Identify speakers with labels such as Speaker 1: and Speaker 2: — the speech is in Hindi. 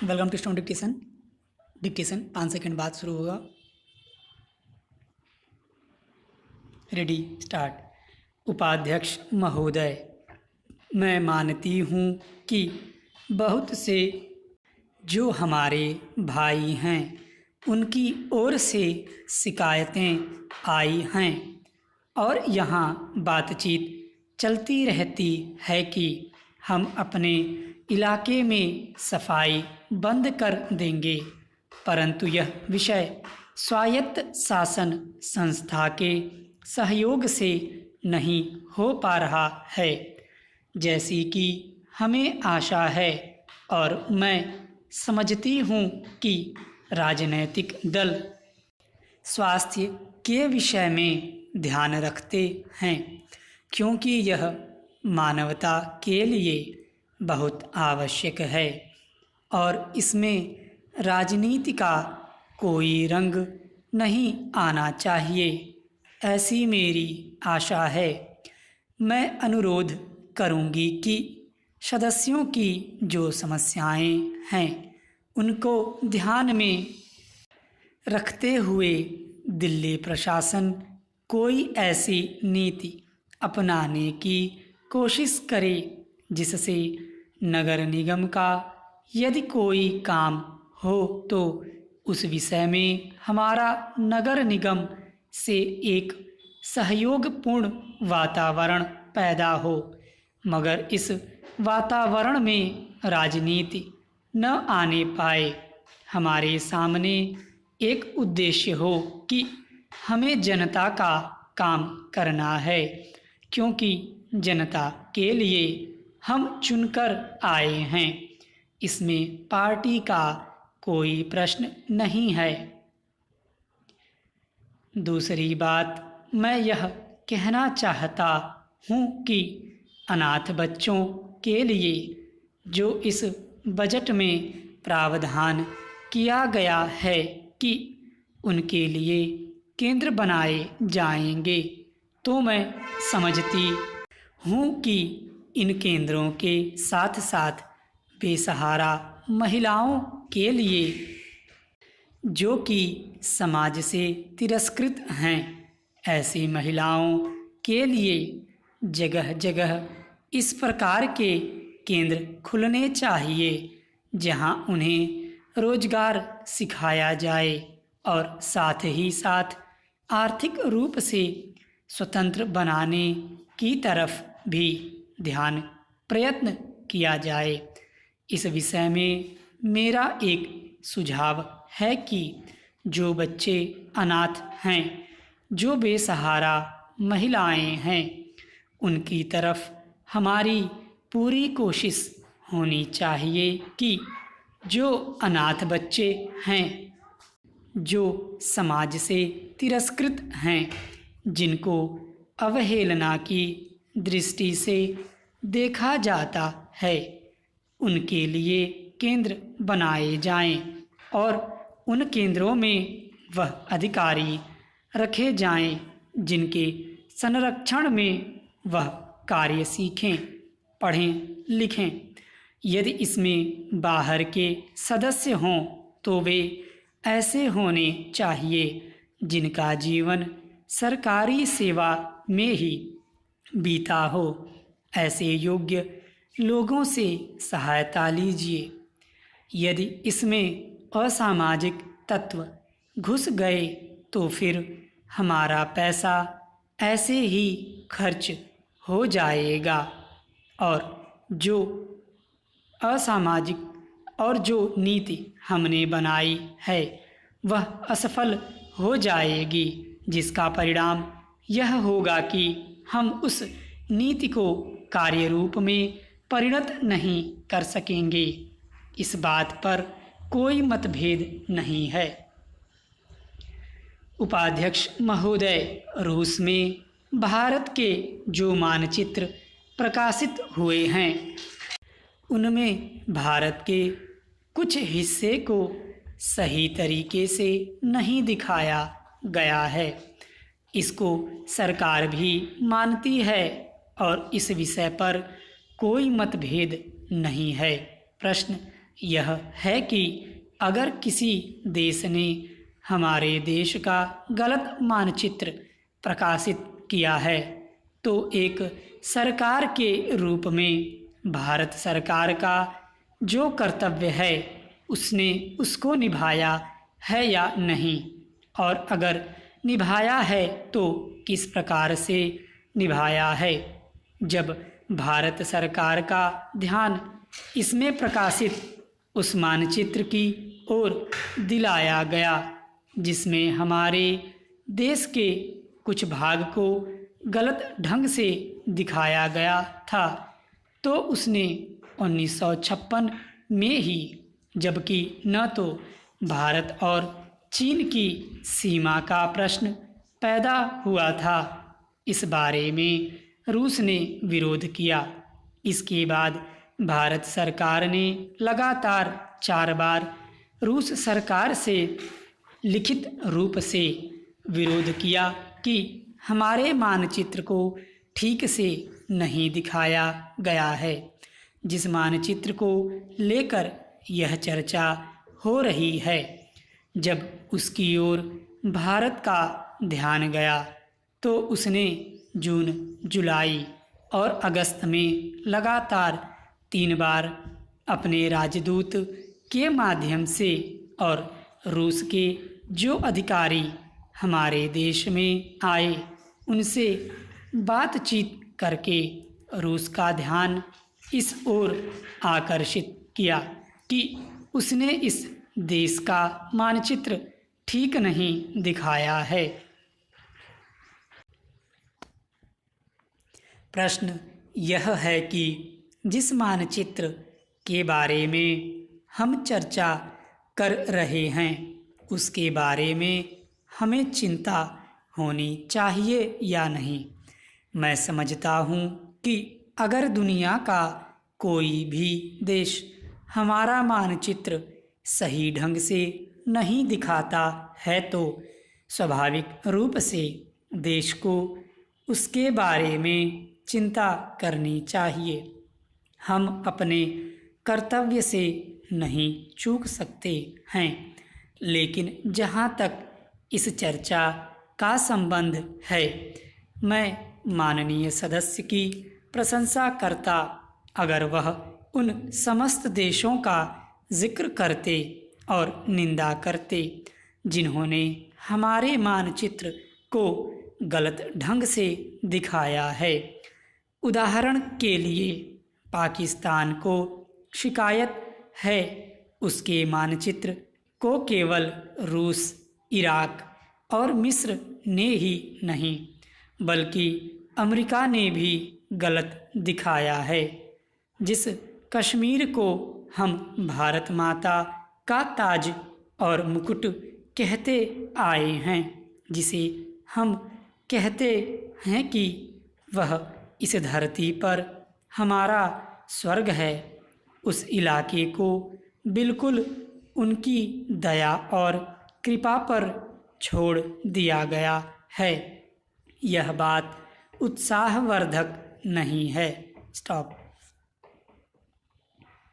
Speaker 1: Welcome to stone dictation. Dictation 5 second बाद शुरू होगा। Ready start. उपाध्यक्ष महोदय, मैं मानती हूँ कि बहुत से जो हमारे भाई हैं उनकी ओर से शिकायतें आई हैं और यहाँ बातचीत चलती रहती है कि हम अपने इलाके में सफाई बंद कर देंगे, परंतु यह विषय स्वायत्त शासन संस्था के सहयोग से नहीं हो पा रहा है जैसी कि हमें आशा है, और मैं समझती हूँ कि राजनीतिक दल स्वास्थ्य के विषय में ध्यान रखते हैं, क्योंकि यह मानवता के लिए बहुत आवश्यक है और इसमें राजनीति का कोई रंग नहीं आना चाहिए, ऐसी मेरी आशा है। मैं अनुरोध करूंगी कि सदस्यों की जो समस्याएं हैं उनको ध्यान में रखते हुए दिल्ली प्रशासन कोई ऐसी नीति अपनाने की कोशिश करे जिससे नगर निगम का यदि कोई काम हो तो उस विषय में हमारा नगर निगम से एक सहयोगपूर्ण वातावरण पैदा हो, मगर इस वातावरण में राजनीति न आने पाए। हमारे सामने एक उद्देश्य हो कि हमें जनता का काम करना है, क्योंकि जनता के लिए हम चुनकर आए हैं। इसमें पार्टी का कोई प्रश्न नहीं है। दूसरी बात, मैं यह कहना चाहता हूँ कि अनाथ बच्चों के लिए जो इस बजट में प्रावधान किया गया है कि उनके लिए केंद्र बनाए जाएंगे, तो मैं समझती हूँ कि इन केंद्रों के साथ साथ बेसहारा महिलाओं के लिए जो कि समाज से तिरस्कृत हैं, ऐसी महिलाओं के लिए जगह जगह इस प्रकार के केंद्र खुलने चाहिए जहां उन्हें रोजगार सिखाया जाए और साथ ही साथ आर्थिक रूप से स्वतंत्र बनाने की तरफ भी ध्यान प्रयत्न किया जाए। इस विषय में मेरा एक सुझाव है कि जो बच्चे अनाथ हैं, जो बेसहारा महिलाएं हैं, उनकी तरफ हमारी पूरी कोशिश होनी चाहिए कि जो अनाथ बच्चे हैं, जो समाज से तिरस्कृत हैं, जिनको अवहेलना की दृष्टि से देखा जाता है, उनके लिए केंद्र बनाए जाएं और उन केंद्रों में वह अधिकारी रखे जाएं जिनके संरक्षण में वह कार्य सीखें, पढ़ें, लिखें। यदि इसमें बाहर के सदस्य हों तो वे ऐसे होने चाहिए जिनका जीवन सरकारी सेवा में ही बीता हो। ऐसे योग्य लोगों से सहायता लीजिए। यदि इसमें असामाजिक तत्व घुस गए तो फिर हमारा पैसा ऐसे ही खर्च हो जाएगा और जो असामाजिक और जो नीति हमने बनाई है वह असफल हो जाएगी, जिसका परिणाम यह होगा कि हम उस नीति को कार्य रूप में परिणत नहीं कर सकेंगे। इस बात पर कोई मतभेद नहीं है। उपाध्यक्ष महोदय, रूस में भारत के जो मानचित्र प्रकाशित हुए हैं उनमें भारत के कुछ हिस्से को सही तरीके से नहीं दिखाया गया है। इसको सरकार भी मानती है और इस विषय पर कोई मतभेद नहीं है। प्रश्न यह है कि अगर किसी देश ने हमारे देश का गलत मानचित्र प्रकाशित किया है तो एक सरकार के रूप में भारत सरकार का जो कर्तव्य है उसने उसको निभाया है या नहीं, और अगर निभाया है तो किस प्रकार से निभाया है। जब भारत सरकार का ध्यान इसमें प्रकाशित उस मानचित्र की ओर दिलाया गया जिसमें हमारे देश के कुछ भाग को गलत ढंग से दिखाया गया था, तो उसने 1956 में ही, जबकि न तो भारत और चीन की सीमा का प्रश्न पैदा हुआ था, इस बारे में रूस ने विरोध किया। इसके बाद भारत सरकार ने लगातार 4 बार रूस सरकार से लिखित रूप से विरोध किया कि हमारे मानचित्र को ठीक से नहीं दिखाया गया है। जिस मानचित्र को लेकर यह चर्चा हो रही है, जब उसकी ओर भारत का ध्यान गया तो उसने जून, जुलाई और अगस्त में लगातार 3 बार अपने राजदूत के माध्यम से और रूस के जो अधिकारी हमारे देश में आए उनसे बातचीत करके रूस का ध्यान इस ओर आकर्षित किया कि उसने इस देश का मानचित्र ठीक नहीं दिखाया है। प्रश्न यह है कि जिस मानचित्र के बारे में हम चर्चा कर रहे हैं उसके बारे में हमें चिंता होनी चाहिए या नहीं। मैं समझता हूँ कि अगर दुनिया का कोई भी देश हमारा मानचित्र सही ढंग से नहीं दिखाता है तो स्वाभाविक रूप से देश को उसके बारे में चिंता करनी चाहिए। हम अपने कर्तव्य से नहीं चूक सकते हैं, लेकिन जहाँ तक इस चर्चा का संबंध है, मैं माननीय सदस्य की प्रशंसा करता अगर वह उन समस्त देशों का जिक्र करते और निंदा करते जिन्होंने हमारे मानचित्र को गलत ढंग से दिखाया है। उदाहरण के लिए पाकिस्तान को शिकायत है उसके मानचित्र को केवल रूस, इराक और मिस्र ने ही नहीं बल्कि अमेरिका ने भी गलत दिखाया है। जिस कश्मीर को हम भारत माता का ताज और मुकुट कहते आए हैं, जिसे हम कहते हैं कि वह इस धरती पर हमारा स्वर्ग है, उस इलाके को बिल्कुल उनकी दया और कृपा पर छोड़ दिया गया है। यह बात उत्साहवर्धक नहीं है। स्टॉप।